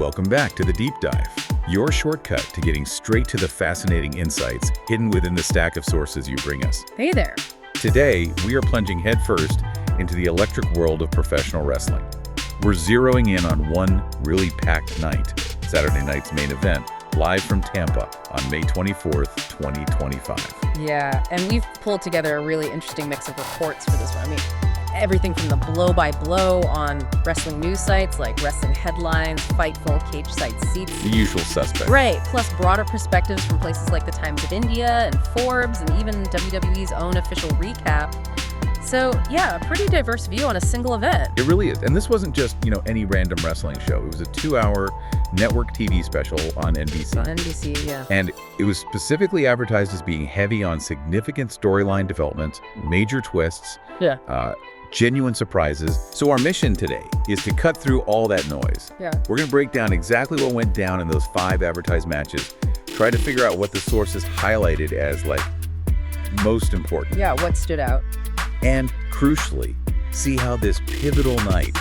Welcome back to The Deep Dive, your shortcut to getting straight to the fascinating insights hidden within the stack of sources you bring us. Hey there. Today, we are plunging headfirst into the electric world of professional wrestling. We're zeroing in on one really packed night, Saturday night's main event, live from Tampa on May 24th, 2025. Yeah, and we've pulled together a really interesting mix of reports for this one. I mean, everything from the blow-by-blow on wrestling news sites like Wrestling Headlines, Fightful, Cage Site Seats. The usual suspects. Right, plus broader perspectives from places like the Times of India and Forbes and even WWE's own official recap. So, yeah, a pretty diverse view on a single event. It really is. And this wasn't just, any random wrestling show. It was a 2-hour network TV special on NBC. On NBC, yeah. And it was specifically advertised as being heavy on significant storyline developments, major twists, genuine surprises. So our mission today is to cut through all that noise. Yeah. We're going to break down exactly what went down in those 5 advertised matches, try to figure out what the sources highlighted as, most important. Yeah, what stood out. And crucially, see how this pivotal night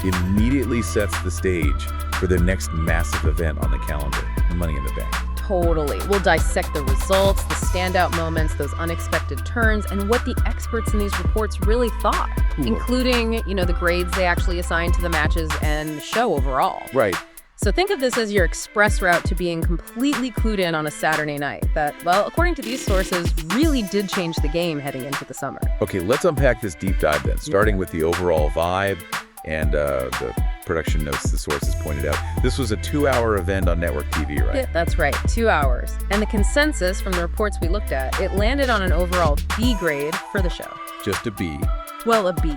immediately sets the stage for the next massive event on the calendar, Money in the Bank. Totally. We'll dissect the results, the standout moments, those unexpected turns, and what the experts in these reports really thought, including, the grades they actually assigned to the matches and the show overall. Right. So think of this as your express route to being completely clued in on a Saturday night that, well, according to these sources, really did change the game heading into the summer. Okay, let's unpack this deep dive then, starting with the overall vibe and the production notes the sources pointed out. This was a 2-hour event on network TV, right? Yeah, that's right, 2 hours. And the consensus from the reports we looked at, it landed on an overall B grade for the show. Just a B. Well, a B.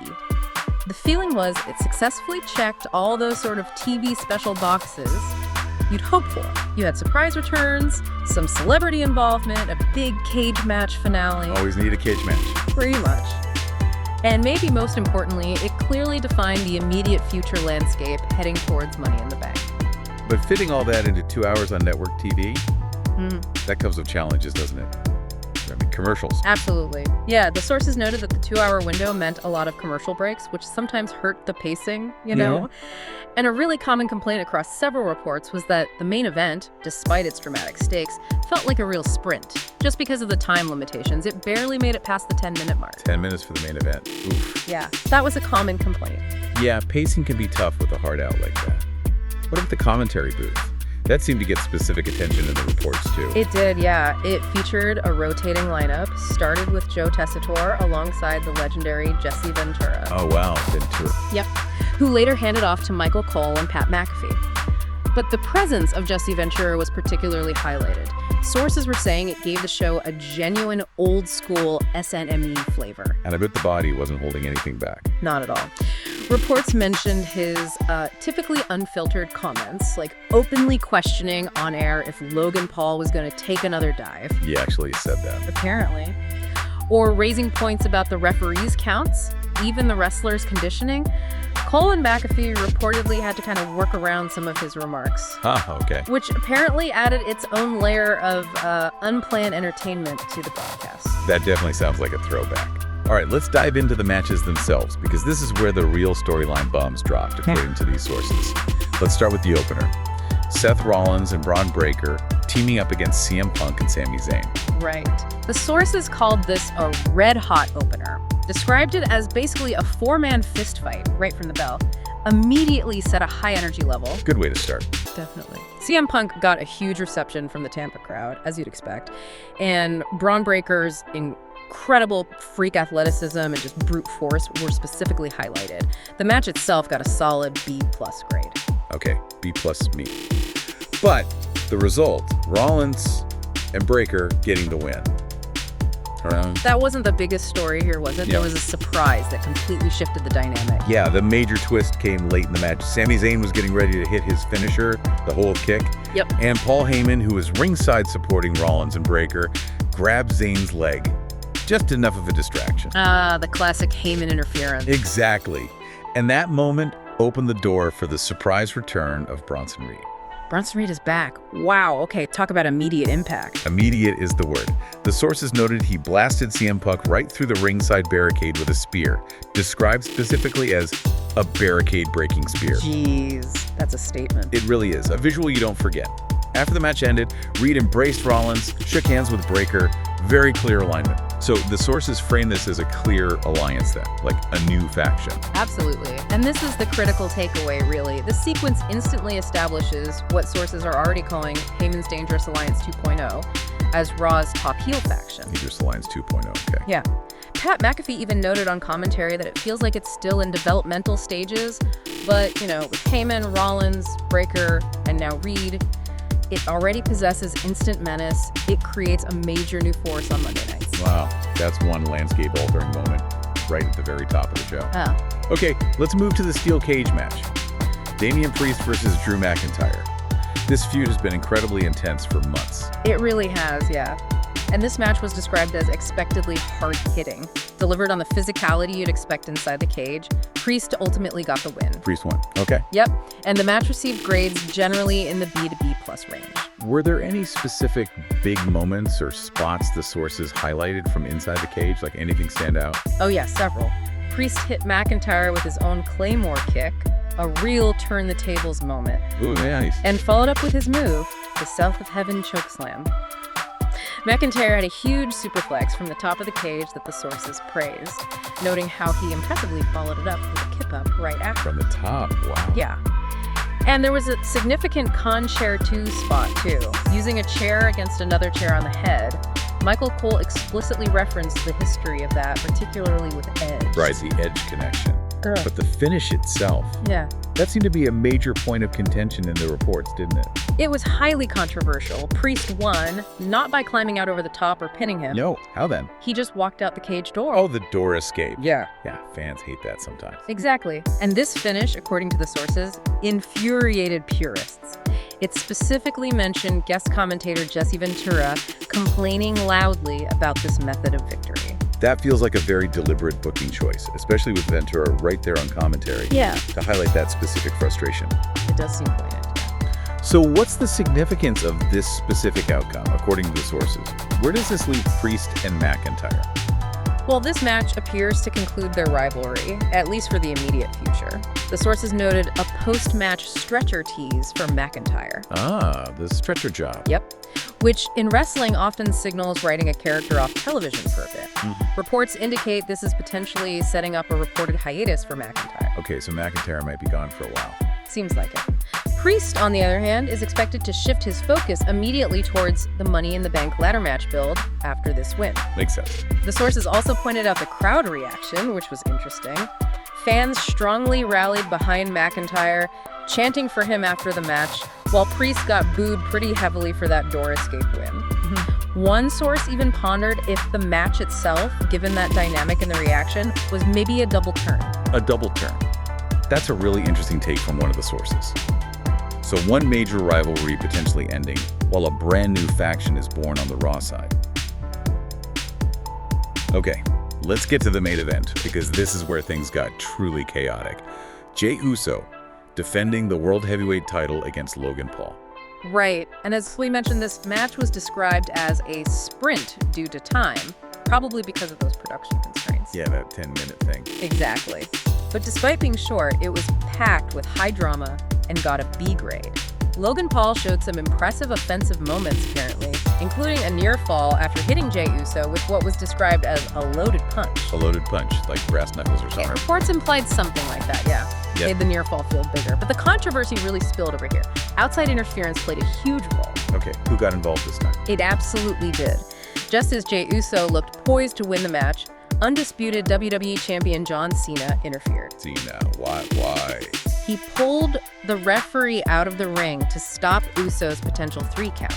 The feeling was it successfully checked all those sort of TV special boxes you'd hope for. You had surprise returns, some celebrity involvement, a big cage match finale. Always need a cage match. Pretty much. And maybe most importantly, it clearly defined the immediate future landscape heading towards Money in the Bank. But fitting all that into 2 hours on network TV, that comes with challenges, doesn't it? Commercials. Absolutely. Yeah, the sources noted that the 2-hour window meant a lot of commercial breaks, which sometimes hurt the pacing, know? And a really common complaint across several reports was that the main event, despite its dramatic stakes, felt like a real sprint. Just because of the time limitations, it barely made it past the 10-minute mark. 10 minutes for the main event. Oof. Yeah, that was a common complaint. Yeah, pacing can be tough with a hard out like that. What about the commentary booth? That seemed to get specific attention in the reports, too. It did, yeah. It featured a rotating lineup, started with Joe Tessitore alongside the legendary Jesse Ventura. Oh, wow, Ventura. Yep, who later handed off to Michael Cole and Pat McAfee. But the presence of Jesse Ventura was particularly highlighted. Sources were saying it gave the show a genuine old-school SNME flavor. And I bet the body wasn't holding anything back. Not at all. Reports mentioned his typically unfiltered comments, like openly questioning on air if Logan Paul was going to take another dive. He actually said that. Apparently. Or raising points about the referees' counts, even the wrestlers' conditioning. Cole and McAfee reportedly had to kind of work around some of his remarks. Okay. Which apparently added its own layer of unplanned entertainment to the broadcast. That definitely sounds like a throwback. All right, let's dive into the matches themselves, because this is where the real storyline bombs dropped, according to these sources. Let's start with the opener. Seth Rollins and Braun Breaker teaming up against CM Punk and Sami Zayn. Right. The sources called this a red-hot opener. Described it as basically a 4-man fist fight right from the bell. Immediately set a high energy level. Good way to start. Definitely. CM Punk got a huge reception from the Tampa crowd, as you'd expect. And Braun Breaker's incredible freak athleticism and just brute force were specifically highlighted. The match itself got a solid B+ grade. Okay, B+ me. But the result, Rollins and Breaker getting the win. That wasn't the biggest story here, was it? Yeah. There was a surprise that completely shifted the dynamic. Yeah, the major twist came late in the match. Sami Zayn was getting ready to hit his finisher, the hold kick. Yep. And Paul Heyman, who was ringside supporting Rollins and Breaker, grabbed Zayn's leg. Just enough of a distraction. The classic Heyman interference. Exactly. And that moment opened the door for the surprise return of Bronson Reed. Bronson Reed is back. Wow, okay, talk about immediate impact. Immediate is the word. The sources noted he blasted CM Punk right through the ringside barricade with a spear, described specifically as a barricade-breaking spear. Jeez, that's a statement. It really is. A visual you don't forget. After the match ended, Reed embraced Rollins, shook hands with Breakker. Very clear alignment. So the sources frame this as a clear alliance then, like a new faction. Absolutely. And this is the critical takeaway, really. The sequence instantly establishes what sources are already calling Heyman's Dangerous Alliance 2.0 as Raw's top heel faction. Dangerous Alliance 2.0, okay. Yeah. Pat McAfee even noted on commentary that it feels like it's still in developmental stages, but, with Heyman, Rollins, Breakker, and now Reed, it already possesses instant menace. It creates a major new force on Monday nights. Wow, that's one landscape-altering moment right at the very top of the show. Oh. Okay, let's move to the steel cage match. Damian Priest versus Drew McIntyre. This feud has been incredibly intense for months. It really has, yeah. And this match was described as expectedly hard-hitting, delivered on the physicality you'd expect inside the cage. Priest ultimately got the win. Priest won. Okay. Yep, and the match received grades generally in the B to B plus range. Were there any specific big moments or spots the sources highlighted from inside the cage? Like anything stand out? Oh yeah, several. Priest hit McIntyre with his own Claymore kick, a real turn-the-tables moment. Ooh, nice. And followed up with his move, the South of Heaven chokeslam. McIntyre had a huge superflex from the top of the cage that the sources praised, noting how he impressively followed it up with a kip-up right after. From the top, wow. Yeah. And there was a significant con chair 2 spot, too. Using a chair against another chair on the head, Michael Cole explicitly referenced the history of that, particularly with Edge. Right, the Edge connection. Ugh. But the finish itself, Yeah. that seemed to be a major point of contention in the reports, didn't it? It was highly controversial. Priest won, not by climbing out over the top or pinning him. No, how then? He just walked out the cage door. Oh, the door escape. Yeah. Yeah, fans hate that sometimes. Exactly. And this finish, according to the sources, infuriated purists. It specifically mentioned guest commentator Jesse Ventura complaining loudly about this method of victory. That feels like a very deliberate booking choice, especially with Ventura right there on commentary. Yeah. To highlight that specific frustration. It does seem pointed. So what's the significance of this specific outcome, according to the sources? Where does this leave Priest and McIntyre? Well, this match appears to conclude their rivalry, at least for the immediate future. The sources noted a post-match stretcher tease for McIntyre. Ah, the stretcher job. Yep. Which in wrestling often signals writing a character off television for a bit. Reports indicate this is potentially setting up a reported hiatus for McIntyre. Okay, so McIntyre might be gone for a while. Seems like it. Priest, on the other hand, is expected to shift his focus immediately towards the Money in the Bank ladder match build after this win. Makes sense. The sources also pointed out the crowd reaction, which was interesting. Fans strongly rallied behind McIntyre, chanting for him after the match, while Priest got booed pretty heavily for that door escape win. One source even pondered if the match itself, given that dynamic and the reaction, was maybe a double turn. A double turn. That's a really interesting take from one of the sources. So one major rivalry potentially ending, while a brand new faction is born on the Raw side. Okay, let's get to the main event, because this is where things got truly chaotic. Jey Uso defending the World Heavyweight title against Logan Paul. Right, and as we mentioned, this match was described as a sprint due to time, probably because of those production constraints. Yeah, that 10-minute thing. Exactly. But despite being short, it was packed with high drama and got a B grade. Logan Paul showed some impressive offensive moments, apparently, including a near fall after hitting Jey Uso with what was described as a loaded punch. A loaded punch, like brass knuckles or something. Reports implied something like that, yeah. Yep. Made the near fall feel bigger. But the controversy really spilled over here. Outside interference played a huge role. Okay, who got involved this time? It absolutely did. Just as Jey Uso looked poised to win the match, undisputed WWE champion John Cena interfered. Cena, why? He pulled the referee out of the ring to stop Uso's potential 3 count,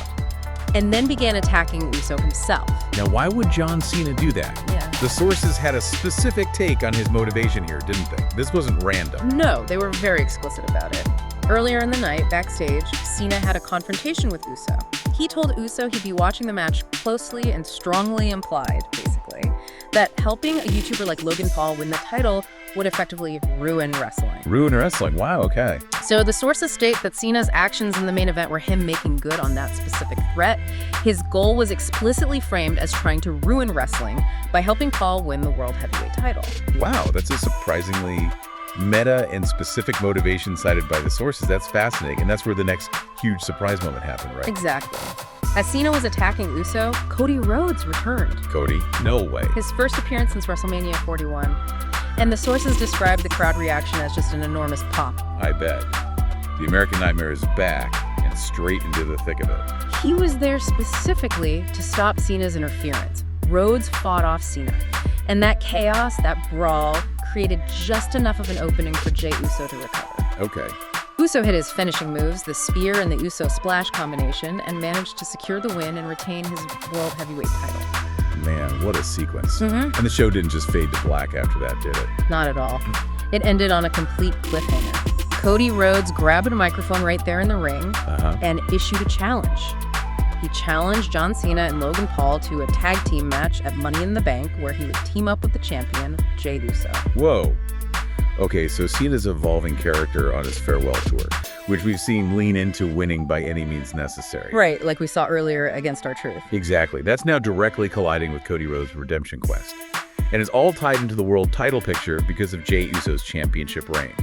and then began attacking Uso himself. Now, why would John Cena do that? Yeah. The sources had a specific take on his motivation here, didn't they? This wasn't random. No, they were very explicit about it. Earlier in the night, backstage, Cena had a confrontation with Uso. He told Uso he'd be watching the match closely and strongly implied, basically, that helping a YouTuber like Logan Paul win the title would effectively ruin wrestling. Ruin wrestling, wow, okay. So the sources state that Cena's actions in the main event were him making good on that specific threat. His goal was explicitly framed as trying to ruin wrestling by helping Paul win the World Heavyweight title. Wow, that's a surprisingly Meta and specific motivation cited by the sources. That's fascinating. And that's where the next huge surprise moment happened, right? Exactly. As Cena was attacking Uso, Cody Rhodes returned. Cody? No way. His first appearance since WrestleMania 41. And the sources described the crowd reaction as just an enormous pop. I bet. The American Nightmare is back and straight into the thick of it. He was there specifically to stop Cena's interference. Rhodes fought off Cena. And that chaos, that brawl, created just enough of an opening for Jey Uso to recover. Okay. Uso hit his finishing moves, the spear and the Uso splash combination, and managed to secure the win and retain his World Heavyweight title. Man, what a sequence. And the show didn't just fade to black after that, did it? Not at all. It ended on a complete cliffhanger. Cody Rhodes grabbed a microphone right there in the ring and issued a challenge. He challenged John Cena and Logan Paul to a tag team match at Money in the Bank, where he would team up with the champion, Jey Uso. Whoa. Okay, so Cena's evolving character on his farewell tour, which we've seen lean into winning by any means necessary. Right, like we saw earlier against R-Truth. Exactly. That's now directly colliding with Cody Rhodes' redemption quest. And it's all tied into the world title picture because of Jey Uso's championship reign.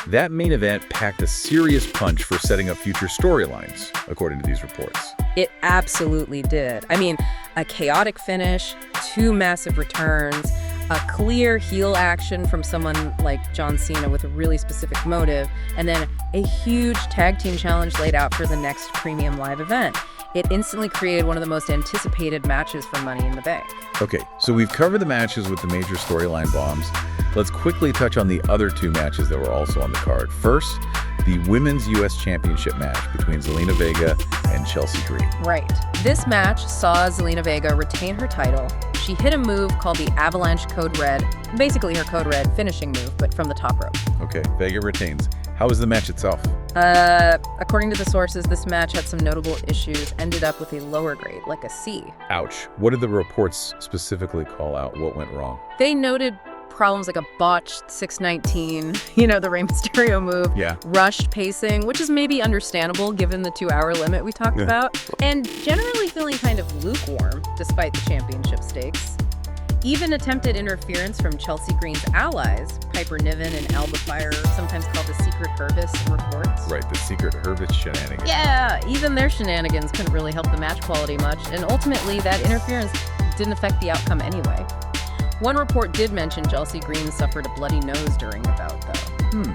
That main event packed a serious punch for setting up future storylines, according to these reports. It absolutely did. I mean, a chaotic finish, 2 massive returns, a clear heel action from someone like John Cena with a really specific motive, and then a huge tag team challenge laid out for the next premium live event. It instantly created one of the most anticipated matches for Money in the Bank. Okay, so we've covered the matches with the major storyline bombs. Let's quickly touch on the other 2 matches that were also on the card. First, the Women's U.S. Championship match between Zelina Vega and Chelsea Green. Right. This match saw Zelina Vega retain her title. She hit a move called the Avalanche Code Red, basically her Code Red finishing move, but from the top rope. Okay, Vega retains. How was the match itself? According to the sources, this match had some notable issues, ended up with a lower grade, like a C. Ouch. What did the reports specifically call out? What went wrong? They noted problems like a botched 619, the Rey Mysterio move, rushed pacing, which is maybe understandable given the 2-hour limit we talked about, and generally feeling kind of lukewarm despite the championship stakes. Even attempted interference from Chelsea Green's allies, Piper Niven and Alba Fire, sometimes called the Secret Hervis in reports. Right, the Secret Hervis shenanigans. Yeah, even their shenanigans couldn't really help the match quality much, and ultimately that interference didn't affect the outcome anyway. One report did mention Chelsea Green suffered a bloody nose during the bout, though.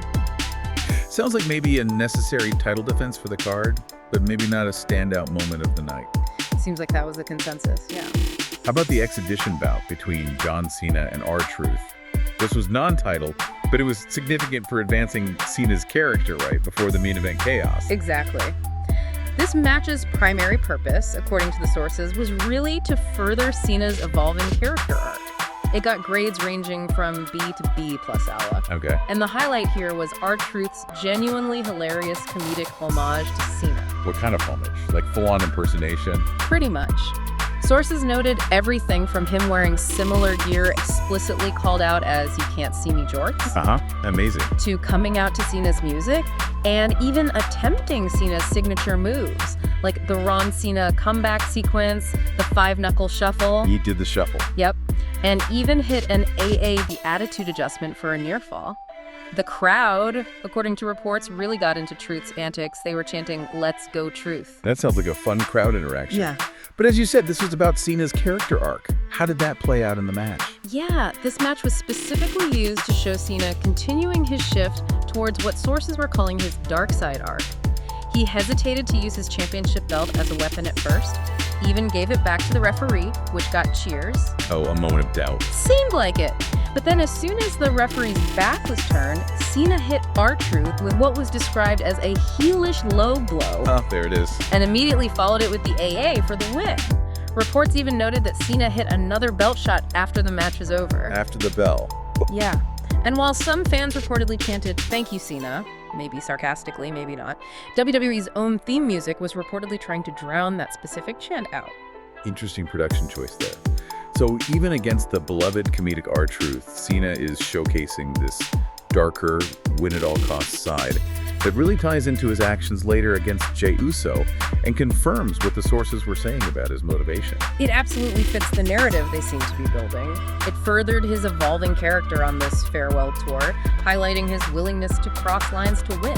Sounds like maybe a necessary title defense for the card, but maybe not a standout moment of the night. Seems like that was the consensus, yeah. How about the exhibition bout between John Cena and R-Truth? This was non-title, but it was significant for advancing Cena's character, right, before the main event chaos. Exactly. This match's primary purpose, according to the sources, was really to further Cena's evolving character arc. It got grades ranging from B to B plus ALA. Okay. And the highlight here was R-Truth's genuinely hilarious comedic homage to Cena. What kind of homage? Like full-on impersonation? Pretty much. Sources noted everything from him wearing similar gear explicitly called out as "you can't see me jorts," Amazing. to coming out to Cena's music, and even attempting Cena's signature moves, like the Ron Cena comeback sequence, the 5-knuckle shuffle. He did the shuffle. Yep. And even hit an AA, the attitude adjustment, for a near fall. The crowd, according to reports, really got into Truth's antics. They were chanting, "Let's go Truth." That sounds like a fun crowd interaction. Yeah. But as you said, this was about Cena's character arc. How did that play out in the match? Yeah, this match was specifically used to show Cena continuing his shift towards what sources were calling his dark side arc. He hesitated to use his championship belt as a weapon at first, even gave it back to the referee, which got cheers. Oh, a moment of doubt. Seemed like it. But then as soon as the referee's back was turned, Cena hit R-Truth with what was described as a heelish low blow. Oh, there it is. And immediately followed it with the AA for the win. Reports even noted that Cena hit another belt shot after the match was over. After the bell. Yeah. And while some fans reportedly chanted, "Thank you, Cena," maybe sarcastically, maybe not, WWE's own theme music was reportedly trying to drown that specific chant out. Interesting production choice there. So even against the beloved comedic R-Truth, Cena is showcasing this darker, win-at-all-costs side. that really ties into his actions later against Jey Uso and confirms what the sources were saying about his motivation. It absolutely fits the narrative they seem to be building. It furthered his evolving character on this farewell tour, highlighting his willingness to cross lines to win,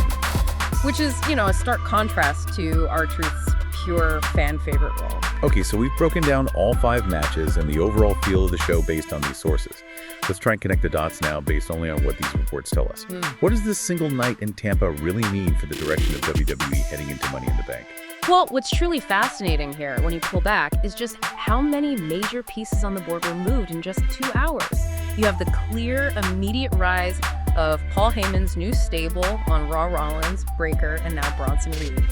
which is, a stark contrast to R-Truth's pure fan favorite role. Okay, so we've broken down all 5 matches and the overall feel of the show based on these sources. Let's try and connect the dots now based only on what these reports tell us. What does this single night in Tampa really mean for the direction of WWE heading into Money in the Bank? Well, what's truly fascinating here, when you pull back, is just how many major pieces on the board were moved in just 2 hours. You have the clear, immediate rise of Paul Heyman's new stable on Raw Rollins, Breaker, and now Bronson Reed,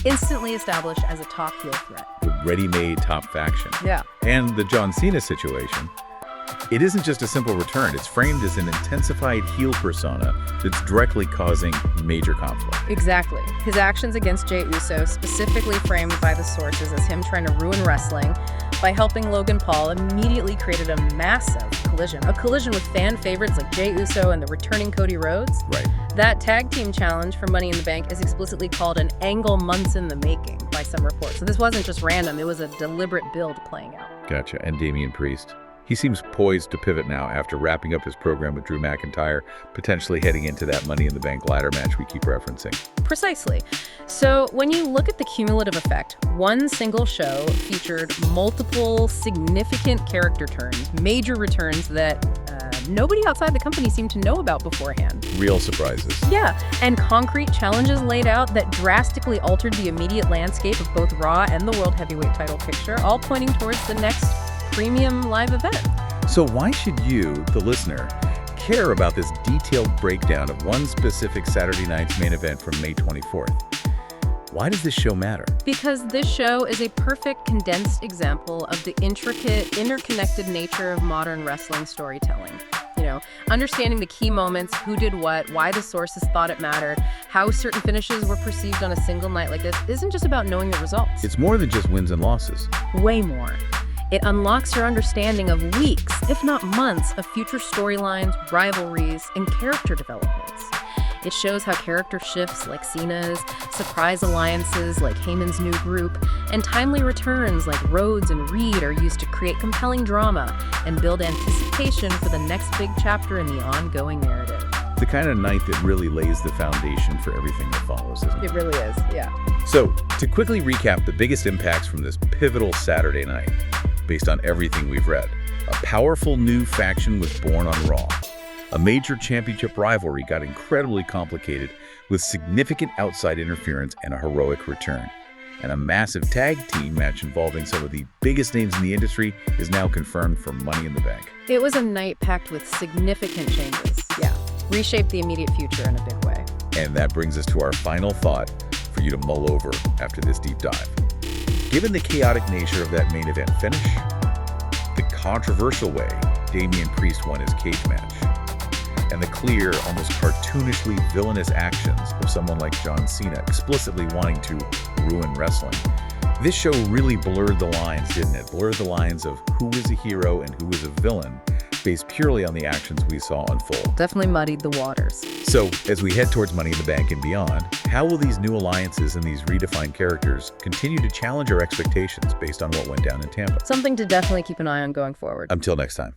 instantly established as a top heel threat. The ready-made top faction. Yeah. And the John Cena situation. It isn't just a simple return. It's framed as an intensified heel persona that's directly causing major conflict. Exactly. His actions against Jey Uso, specifically framed by the sources as him trying to ruin wrestling by helping Logan Paul, immediately created a massive collision. A collision with fan favorites like Jey Uso and the returning Cody Rhodes. Right. That tag team challenge for Money in the Bank is explicitly called an angle months in the making by some reports. So this wasn't just random. It was a deliberate build playing out. Gotcha. And Damian Priest. He seems poised to pivot now after wrapping up his program with Drew McIntyre, potentially heading into that Money in the Bank ladder match we keep referencing. Precisely. So when you look at the cumulative effect, one single show featured multiple significant character turns, major returns that nobody outside the company seemed to know about beforehand. Real surprises. Yeah, and concrete challenges laid out that drastically altered the immediate landscape of both Raw and the World Heavyweight title picture, all pointing towards the next premium live event. So why should you, the listener, care about this detailed breakdown of one specific Saturday night's main event from May 24th? Why does this show matter? Because this show is a perfect condensed example of the intricate, interconnected nature of modern wrestling storytelling. Understanding the key moments, who did what, why the sources thought it mattered, how certain finishes were perceived on a single night like this isn't just about knowing the results. It's more than just wins and losses. Way more. It unlocks your understanding of weeks, if not months, of future storylines, rivalries, and character developments. It shows how character shifts like Cena's, surprise alliances like Heyman's new group, and timely returns like Rhodes and Reed are used to create compelling drama and build anticipation for the next big chapter in the ongoing narrative. The kind of night that really lays the foundation for everything that follows, isn't it? It really is, yeah. So, to quickly recap the biggest impacts from this pivotal Saturday night, based on everything we've read, a powerful new faction was born on Raw. A major championship rivalry got incredibly complicated with significant outside interference and a heroic return. And a massive tag team match involving some of the biggest names in the industry is now confirmed for Money in the Bank. It was a night packed with significant changes. Yeah, reshaped the immediate future in a big way. And that brings us to our final thought for you to mull over after this deep dive. Given the chaotic nature of that main event finish, the controversial way Damian Priest won his cage match, and the clear, almost cartoonishly villainous actions of someone like John Cena explicitly wanting to ruin wrestling, this show really blurred the lines, didn't it? Blurred the lines of who is a hero and who is a villain, based purely on the actions we saw unfold. Definitely muddied the waters. So, as we head towards Money in the Bank and beyond, how will these new alliances and these redefined characters continue to challenge our expectations based on what went down in Tampa? Something to definitely keep an eye on going forward. Until next time.